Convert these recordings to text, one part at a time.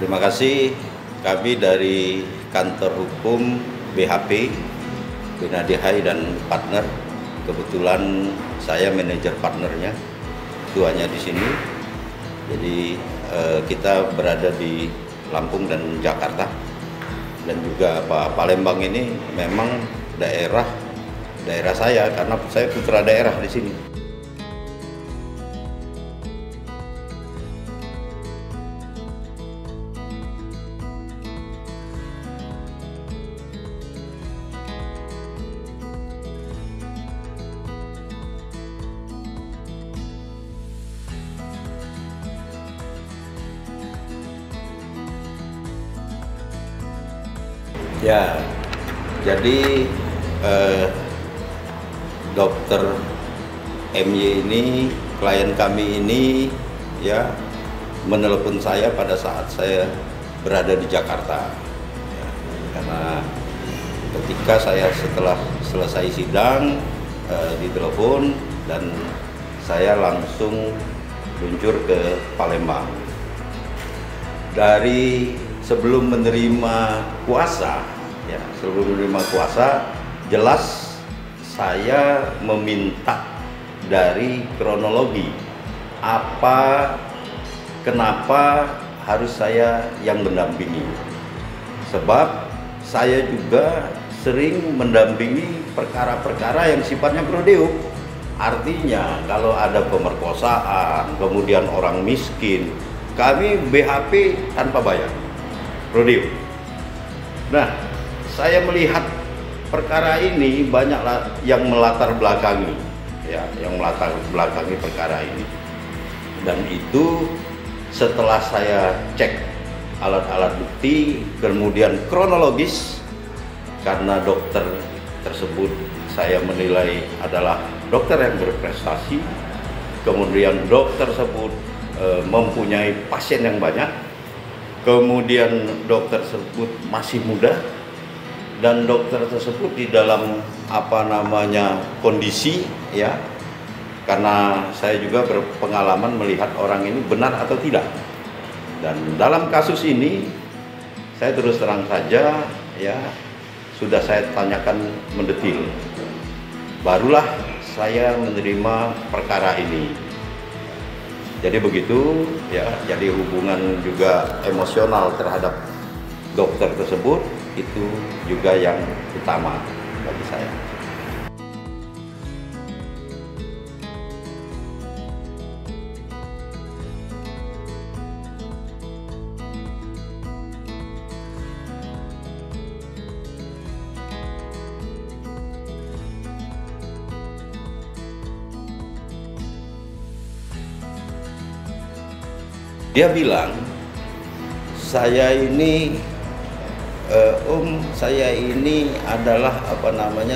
Terima kasih. Kami dari kantor hukum BHP, Benadihai dan partner. Kebetulan saya manajer partnernya, ketuanya di sini. Jadi kita berada di Lampung dan Jakarta. Dan juga Pak Palembang ini memang daerah saya karena saya putra daerah di sini. Ya, jadi Dokter MY ini, klien kami ini ya menelepon saya pada saat saya berada di Jakarta. Ya, karena ketika saya setelah selesai sidang ditelepon dan saya langsung luncur ke Palembang. Dari sebelum menerima kuasa, jelas saya meminta dari kronologi kenapa harus saya yang mendampingi. Sebab saya juga sering mendampingi perkara-perkara yang sifatnya prodeo. Artinya kalau ada pemerkosaan, kemudian orang miskin, kami BHP tanpa bayar. Prodeo. Nah, saya melihat perkara ini banyaklah yang melatar belakangi, perkara ini. Dan itu setelah saya cek alat-alat bukti, kemudian kronologis, karena dokter tersebut saya menilai adalah dokter yang berprestasi, kemudian dokter tersebut mempunyai pasien yang banyak. Kemudian dokter tersebut masih muda dan dokter tersebut di dalam kondisi ya, karena saya juga berpengalaman melihat orang ini benar atau tidak. Dan dalam kasus ini saya terus terang saja ya, sudah saya tanyakan mendetil. Barulah saya menerima perkara ini. Jadi begitu ya, jadi hubungan juga emosional terhadap dokter tersebut itu juga yang utama bagi saya. Dia bilang, saya ini saya ini adalah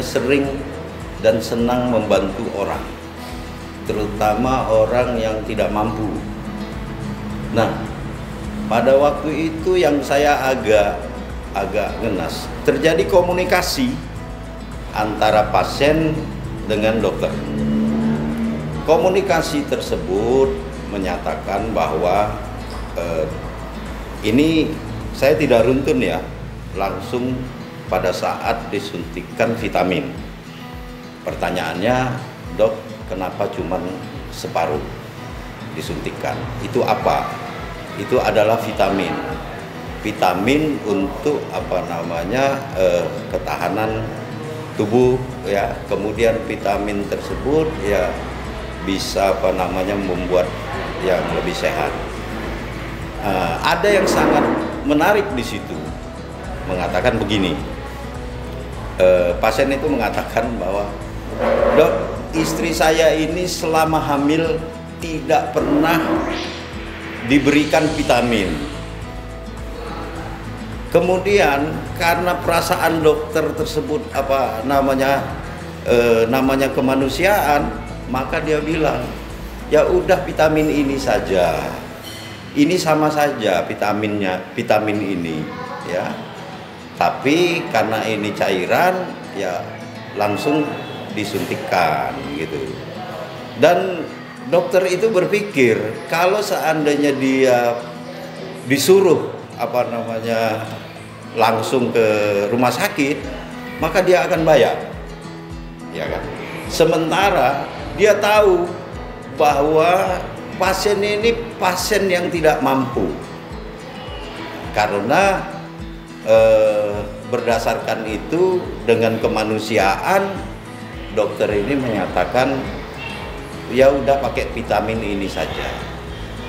sering dan senang membantu orang, terutama orang yang tidak mampu. Nah, pada waktu itu yang saya agak ngenas, terjadi komunikasi antara pasien dengan dokter. Komunikasi tersebut menyatakan bahwa ini saya tidak runtun ya, langsung pada saat disuntikan vitamin. Pertanyaannya, dok, kenapa cuma separuh disuntikan? Itu apa? Itu adalah vitamin. Vitamin untuk ketahanan tubuh ya. Kemudian vitamin tersebut ya bisa membuat yang lebih sehat. Ada yang sangat menarik di situ, mengatakan begini. Pasien itu mengatakan bahwa, dok, istri saya ini selama hamil tidak pernah diberikan vitamin. Kemudian karena perasaan dokter tersebut namanya kemanusiaan, maka dia bilang, ya udah vitamin ini saja. Ini sama saja vitamin ini ya. Tapi karena ini cairan ya langsung disuntikkan gitu. Dan dokter itu berpikir kalau seandainya dia disuruh apa namanya langsung ke rumah sakit, maka dia akan bayar, ya kan? Sementara dia tahu bahwa pasien ini pasien yang tidak mampu, karena berdasarkan itu dengan kemanusiaan dokter ini menyatakan ya udah pakai vitamin ini saja.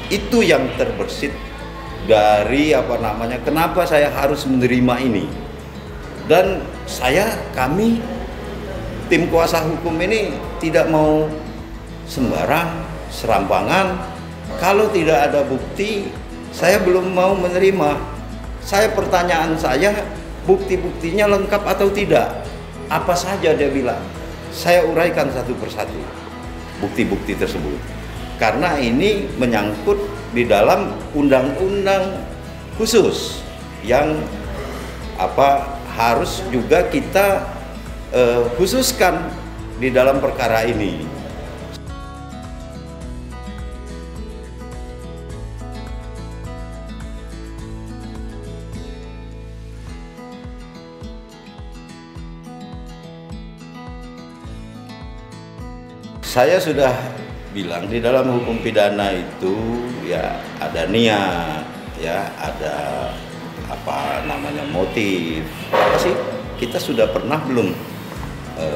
Itu yang terbersit dari apa namanya, kenapa saya harus menerima ini. Dan kami tim kuasa hukum ini tidak mau sembarang, serampangan. Kalau tidak ada bukti, saya belum mau menerima. Pertanyaan saya, bukti-buktinya lengkap atau tidak? Apa saja dia bilang. Saya uraikan satu persatu bukti-bukti tersebut. Karena ini menyangkut di dalam undang-undang khusus yang harus juga kita khususkan di dalam perkara ini. Saya sudah bilang di dalam hukum pidana itu ya ada niat, ya ada motif. Apa sih? Kita sudah pernah belum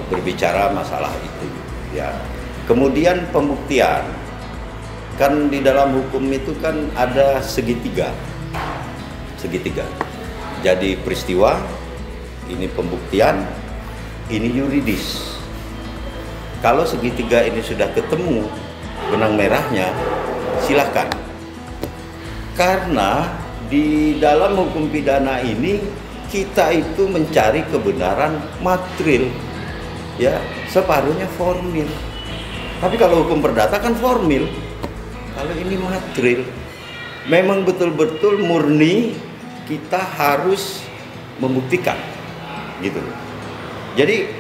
berbicara masalah itu, ya. Kemudian pembuktian. Kan di dalam hukum itu kan ada segitiga. Jadi peristiwa, ini pembuktian, ini yuridis. Kalau segitiga ini sudah ketemu benang merahnya, silahkan. Karena di dalam hukum pidana ini kita itu mencari kebenaran material, ya, separuhnya formil. Tapi kalau hukum perdata kan formil. Kalau ini material, memang betul-betul murni kita harus membuktikan, gitu. Jadi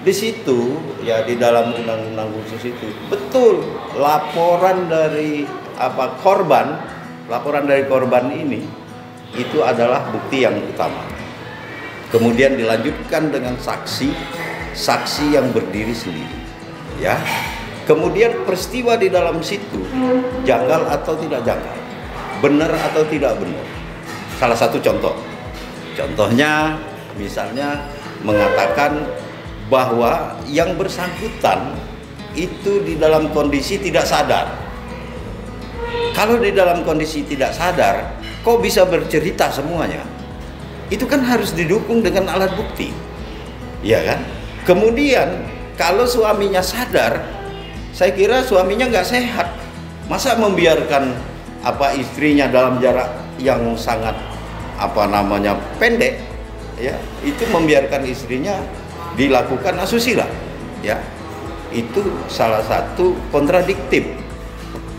di situ ya, di dalam undang-undang khusus itu betul laporan dari korban ini itu adalah bukti yang utama. Kemudian dilanjutkan dengan saksi yang berdiri sendiri, ya. Kemudian peristiwa di dalam situ janggal atau tidak janggal, benar atau tidak benar. Salah satu contohnya misalnya mengatakan bahwa yang bersangkutan itu di dalam kondisi tidak sadar. Kalau di dalam kondisi tidak sadar, kok bisa bercerita semuanya? Itu kan harus didukung dengan alat bukti, ya kan? Kemudian kalau suaminya sadar, saya kira suaminya nggak sehat. Masa membiarkan istrinya dalam jarak yang sangat pendek, ya? Itu membiarkan istrinya dilakukan asusila, ya. Itu salah satu kontradiktif,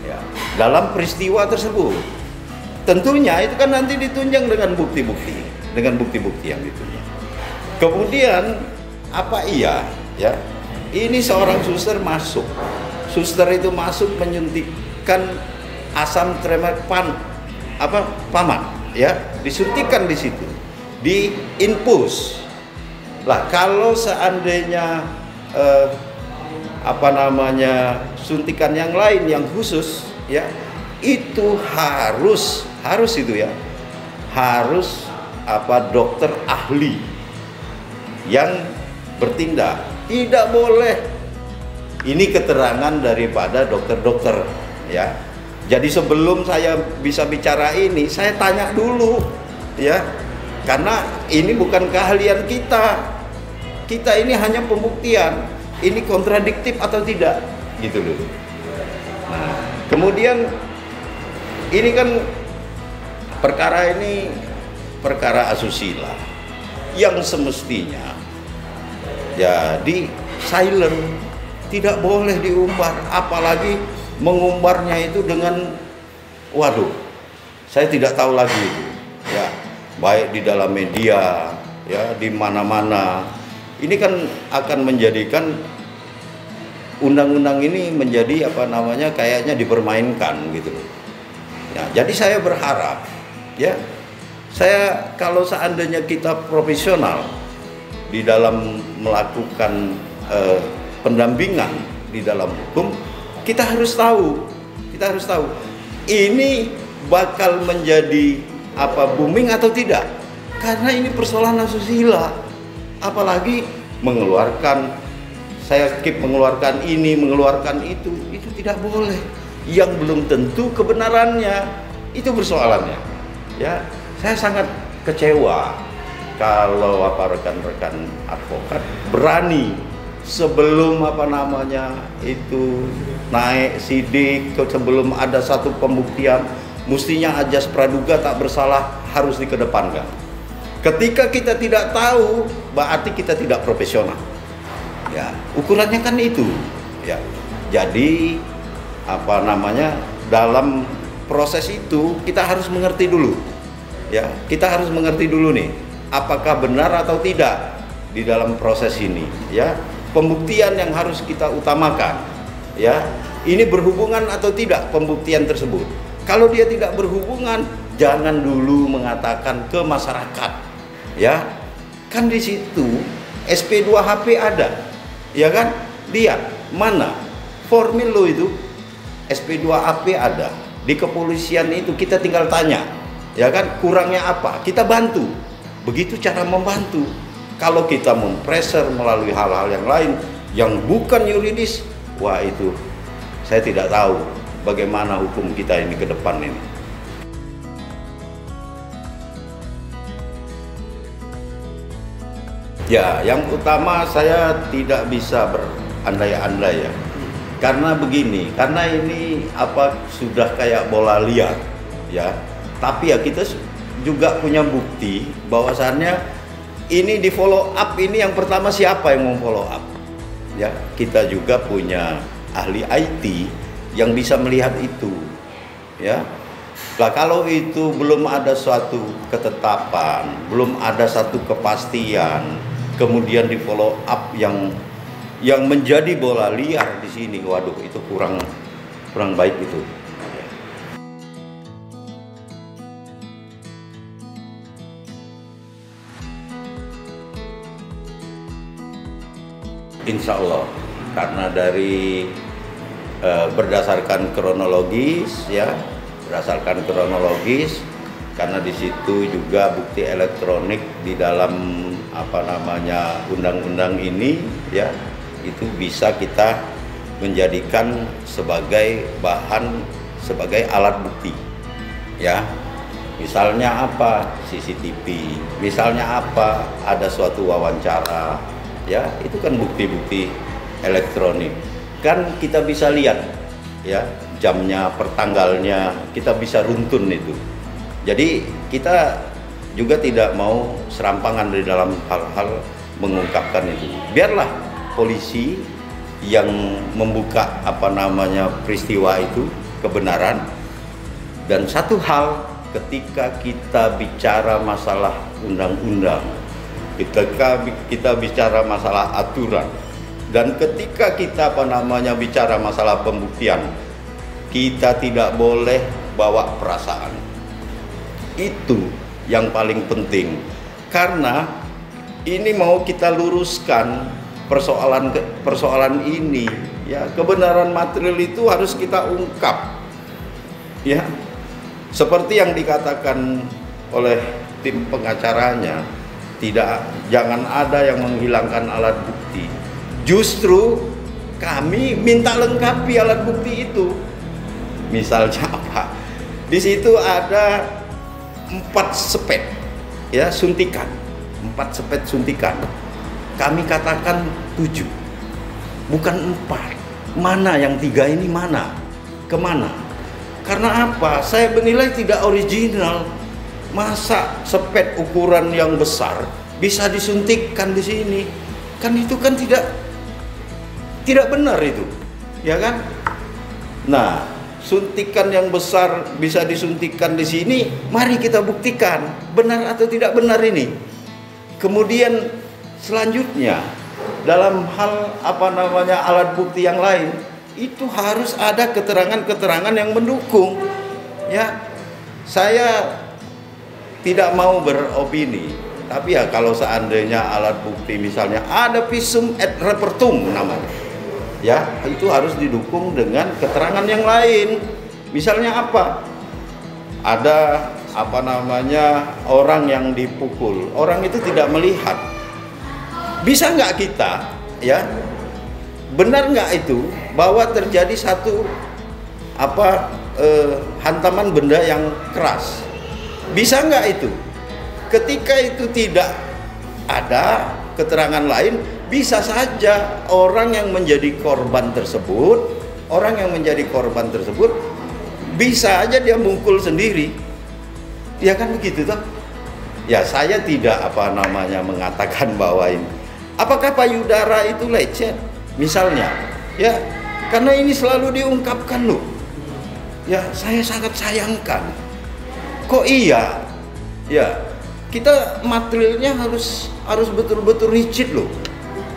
ya, dalam peristiwa tersebut. Tentunya itu kan nanti ditunjang dengan bukti-bukti yang ditunjang. Kemudian ya, ini seorang suster itu masuk menyuntikkan asam tremepan paman, ya, disuntikan di situ, di infus. Lah kalau seandainya suntikan yang lain yang khusus, ya, itu harus dokter ahli yang bertindak. Tidak boleh ini keterangan daripada dokter-dokter, ya. Jadi sebelum saya bisa bicara ini, saya tanya dulu, ya. Karena ini bukan keahlian kita. Kita ini hanya pembuktian, ini kontradiktif atau tidak, gitu loh. Nah, kemudian ini kan perkara asusila yang semestinya jadi silent, tidak boleh diumbar, apalagi mengumbarnya itu dengan saya tidak tahu lagi itu, ya, baik di dalam media, ya, di mana-mana. Ini kan akan menjadikan undang-undang ini menjadi kayaknya dipermainkan, gitu. Ya, jadi saya berharap, ya, Saya kalau seandainya kita profesional di dalam melakukan pendampingan di dalam hukum, kita harus tahu ini bakal menjadi booming atau tidak, karena ini persoalan asusila. Apalagi saya mengeluarkan ini, mengeluarkan itu tidak boleh, yang belum tentu kebenarannya, itu persoalannya. Ya, saya sangat kecewa kalau rekan-rekan advokat berani sebelum itu naik sidik, sebelum ada satu pembuktian, mestinya ajas praduga tak bersalah harus dikedepankan. Ketika kita tidak tahu, berarti kita tidak profesional. Ya, ukurannya kan itu. Ya, jadi dalam proses itu kita harus mengerti dulu. Ya, kita harus mengerti dulu nih, apakah benar atau tidak di dalam proses ini. Ya, pembuktian yang harus kita utamakan. Ya, ini berhubungan atau tidak pembuktian tersebut. Kalau dia tidak berhubungan, jangan dulu mengatakan ke masyarakat. Ya, kan di situ SP2HP ada, ya kan? Lihat mana formil lo itu, SP2HP ada di kepolisian itu, kita tinggal tanya, ya kan? Kurangnya apa? Kita bantu. Begitu cara membantu. Kalau kita mempressure melalui hal-hal yang lain yang bukan yuridis, wah itu saya tidak tahu bagaimana hukum kita ini ke depan ini. Ya, yang utama saya tidak bisa berandai-andai ya. Karena begini, karena ini sudah kayak bola liar ya. Tapi ya kita juga punya bukti bahwasannya ini di follow up, ini yang pertama siapa yang mau follow up? Ya, kita juga punya ahli IT yang bisa melihat itu. Ya. Nah, kalau itu belum ada suatu ketetapan, belum ada satu kepastian, kemudian di follow up yang menjadi bola liar di sini, waduh itu kurang baik itu. Insya Allah, karena dari berdasarkan kronologis ya, karena di situ juga bukti elektronik di dalam undang-undang ini ya, itu bisa kita menjadikan sebagai bahan, sebagai alat bukti ya. Misalnya CCTV, misalnya ada suatu wawancara ya, itu kan bukti-bukti elektronik, kan kita bisa lihat ya, jamnya, pertanggalnya, kita bisa runtun itu. Jadi kita juga tidak mau serampangan di dalam hal-hal mengungkapkan itu. Biarlah polisi yang membuka peristiwa itu, kebenaran. Dan satu hal, ketika kita bicara masalah undang-undang, ketika kita bicara masalah aturan, dan ketika kita bicara masalah pembuktian, kita tidak boleh bawa perasaan. Itu yang paling penting, karena ini mau kita luruskan persoalan ini ya. Kebenaran material itu harus kita ungkap ya, seperti yang dikatakan oleh tim pengacaranya, jangan ada yang menghilangkan alat bukti. Justru kami minta lengkapi alat bukti itu. Misalnya di situ ada 4 sepet ya, suntikan, 4 sepet suntikan. Kami katakan 7, bukan 4. Mana yang 3 ini, mana? Kemana? Karena saya menilai tidak original. Masa sepet ukuran yang besar bisa disuntikkan di sini? Kan itu kan tidak benar itu, ya kan? Nah, suntikan yang besar bisa disuntikkan di sini, mari kita buktikan benar atau tidak benar ini. Kemudian selanjutnya dalam hal alat bukti yang lain, itu harus ada keterangan-keterangan yang mendukung ya. Saya tidak mau beropini. Tapi ya kalau seandainya alat bukti misalnya ada visum et repertum namanya, ya itu harus didukung dengan keterangan yang lain. Misalnya apa? Ada apa namanya orang yang dipukul, orang itu tidak melihat. Bisa nggak kita, ya benar nggak itu bahwa terjadi satu hantaman benda yang keras? Bisa nggak itu? Ketika itu tidak ada keterangan lain, bisa saja orang yang menjadi korban tersebut, bisa aja dia mukul sendiri. Ya kan begitu toh? Ya saya tidak mengatakan bahwa ini. Apakah payudara itu lecet? Misalnya, ya karena ini selalu diungkapkan loh. Ya saya sangat sayangkan. Kok iya? Ya kita materialnya harus betul-betul rigid loh,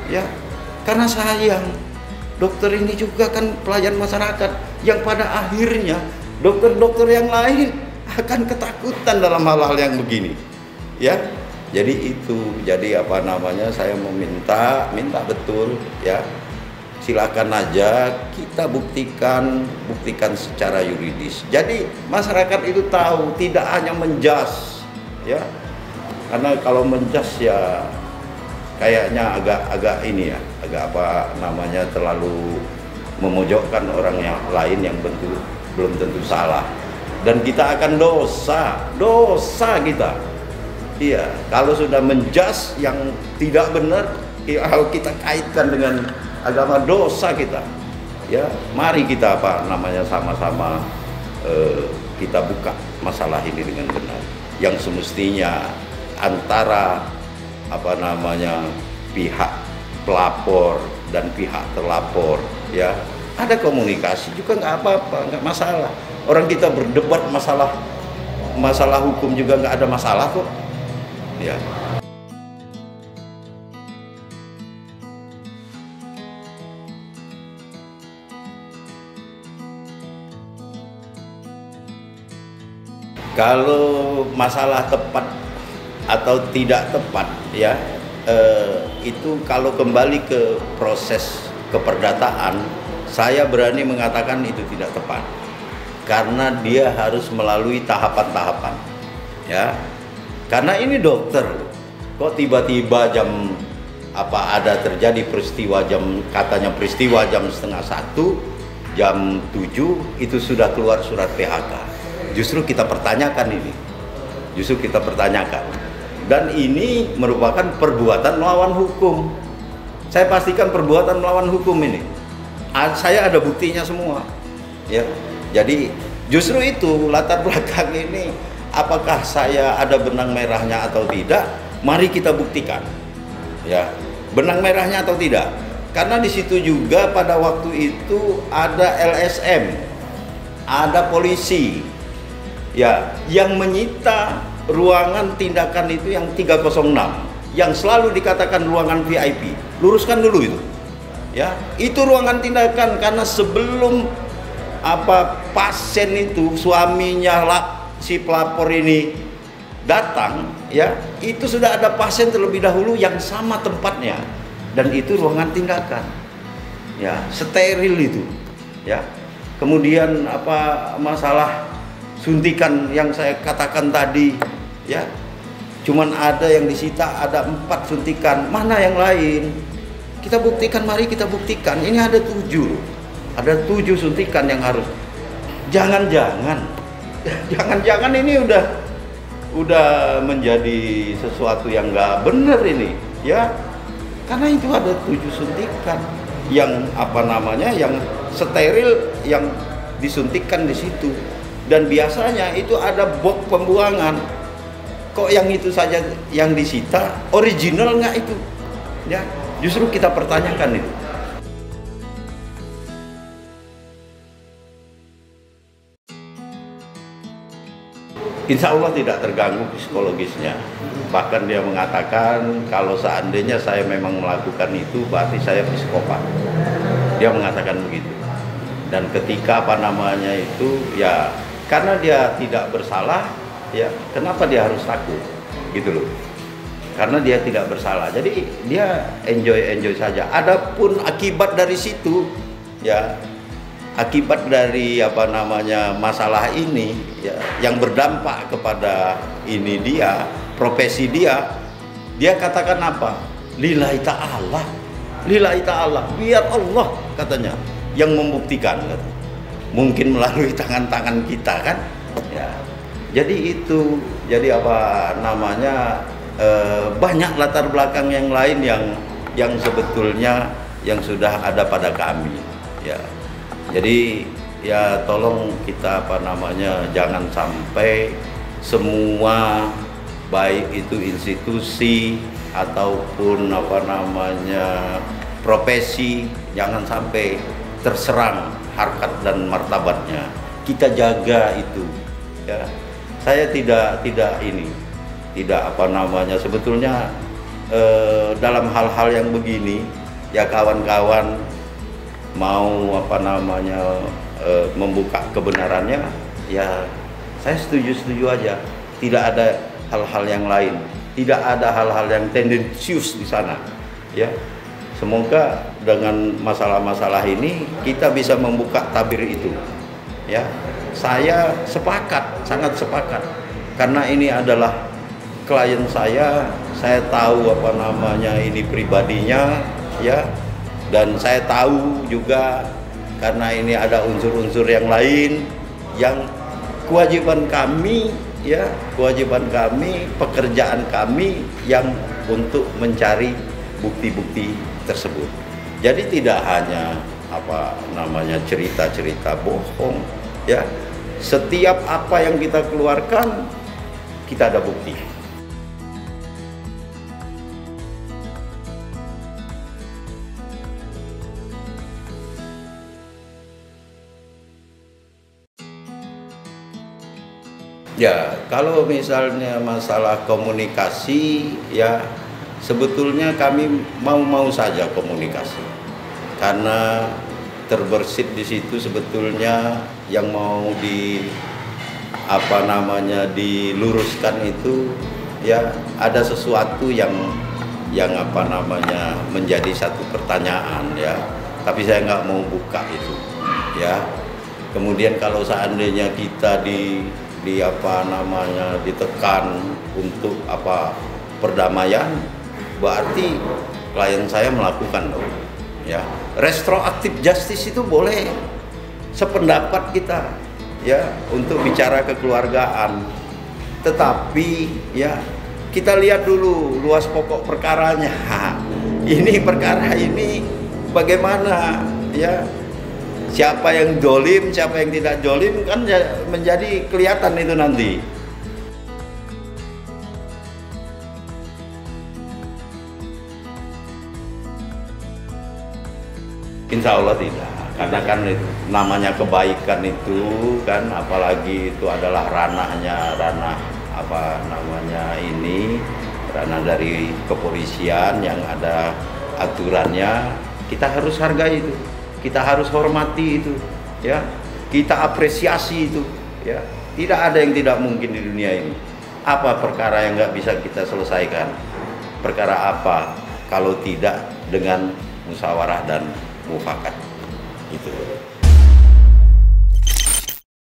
ya karena sayang dokter ini juga kan pelayan masyarakat yang pada akhirnya dokter-dokter yang lain akan ketakutan dalam hal-hal yang begini, ya. Jadi saya minta betul, ya silakan aja kita buktikan secara yuridis. Jadi masyarakat itu tahu, tidak hanya menjas, ya. Karena kalau menjas ya kayaknya agak terlalu memojokkan orang yang lain yang belum tentu salah, dan kita akan dosa kita. Iya, kalau sudah menjas yang tidak benar, kalau kita kaitkan dengan agama, dosa kita. Ya, mari kita sama-sama kita buka masalah ini dengan benar. Yang semestinya antara pihak pelapor dan pihak terlapor, ya ada komunikasi juga, nggak apa-apa, nggak masalah. Orang kita berdebat masalah hukum juga nggak ada masalah kok, ya. Kalau masalah tepat atau tidak tepat, ya itu kalau kembali ke proses keperdataan, saya berani mengatakan itu tidak tepat, karena dia harus melalui tahapan-tahapan, ya. Karena ini dokter, kok tiba-tiba ada terjadi peristiwa katanya peristiwa jam 12:30, jam 7 itu sudah keluar surat PHK. Justru kita pertanyakan ini, dan ini merupakan perbuatan melawan hukum. Saya pastikan perbuatan melawan hukum ini. Saya ada buktinya semua, ya. Jadi justru itu latar belakang ini. Apakah saya ada benang merahnya atau tidak? Mari kita buktikan, ya, benang merahnya atau tidak. Karena di situ juga pada waktu itu ada LSM, ada polisi, ya, yang menyita ruangan tindakan itu yang 306, yang selalu dikatakan ruangan VIP. Luruskan dulu itu, ya, itu ruangan tindakan. Karena sebelum pasien itu, suaminya si pelapor ini datang, ya, itu sudah ada pasien terlebih dahulu yang sama tempatnya, dan itu ruangan tindakan, ya, steril itu, ya. Kemudian masalah suntikan yang saya katakan tadi, ya, cuman ada yang disita, ada 4 suntikan, mana yang lain? Kita buktikan, mari kita buktikan. Ini ada 7 suntikan yang harus. Jangan-jangan ini udah menjadi sesuatu yang nggak benar ini, ya. Karena itu ada 7 suntikan yang yang steril yang disuntikkan di situ. Dan biasanya itu ada box pembuangan. Kok yang itu saja yang disita, original nggak itu? Ya, justru kita pertanyakan itu. Insya Allah tidak terganggu psikologisnya. Bahkan dia mengatakan kalau seandainya saya memang melakukan itu, berarti saya psikopat. Dia mengatakan begitu. Dan ketika itu, ya karena dia tidak bersalah, ya kenapa dia harus takut gitu loh, karena dia tidak bersalah, jadi dia enjoy saja. Adapun akibat dari situ, ya akibat dari apa namanya masalah ini, ya yang berdampak kepada ini dia profesi dia katakan apa, lillahi ta'ala, lillahi ta'ala, biar Allah katanya yang membuktikan, mungkin melalui tangan-tangan kita kan, ya. Jadi itu, jadi apa namanya, banyak latar belakang yang lain yang sebetulnya yang sudah ada pada kami, ya. Jadi ya tolong kita apa namanya, jangan sampai semua baik itu institusi ataupun apa namanya profesi, jangan sampai terserang harkat dan martabatnya. Kita jaga itu, ya. Saya tidak apa namanya, sebetulnya dalam hal-hal yang begini ya, kawan-kawan mau apa namanya membuka kebenarannya, ya saya setuju aja. Tidak ada hal-hal yang lain, tidak ada hal-hal yang tendensius di sana, ya. Semoga dengan masalah-masalah ini kita bisa membuka tabir itu, ya. Saya sepakat, sangat sepakat, karena ini adalah klien saya tahu apa namanya ini pribadinya, ya, dan saya tahu juga karena ini ada unsur-unsur yang lain yang kewajiban kami, ya, kewajiban kami, pekerjaan kami yang untuk mencari bukti-bukti tersebut. Jadi tidak hanya apa namanya cerita-cerita bohong, ya. Setiap apa yang kita keluarkan kita ada bukti. Ya, kalau misalnya masalah komunikasi, ya sebetulnya kami mau saja komunikasi, karena terbersit di situ sebetulnya yang mau apa namanya diluruskan itu, ya ada sesuatu yang apa namanya menjadi satu pertanyaan, ya. Tapi saya nggak mau buka itu, ya. Kemudian kalau seandainya kita di apa namanya ditekan untuk apa perdamaian, berarti klien saya melakukan dong, ya. Restoratif justice itu boleh, sependapat kita, ya, untuk bicara kekeluargaan, tetapi ya kita lihat dulu luas pokok perkaranya. Ini perkara ini bagaimana, ya, siapa yang jolim, siapa yang tidak jolim kan menjadi kelihatan itu nanti. Insya Allah tidak, karena kan namanya kebaikan itu kan, apalagi itu adalah ranah apa namanya ini, ranah dari kepolisian yang ada aturannya, kita harus hargai itu, kita harus hormati itu, ya, kita apresiasi itu, ya. Tidak ada yang tidak mungkin di dunia ini. Apa perkara yang nggak bisa kita selesaikan? Perkara apa kalau tidak dengan musyawarah dan mufakat, gitu.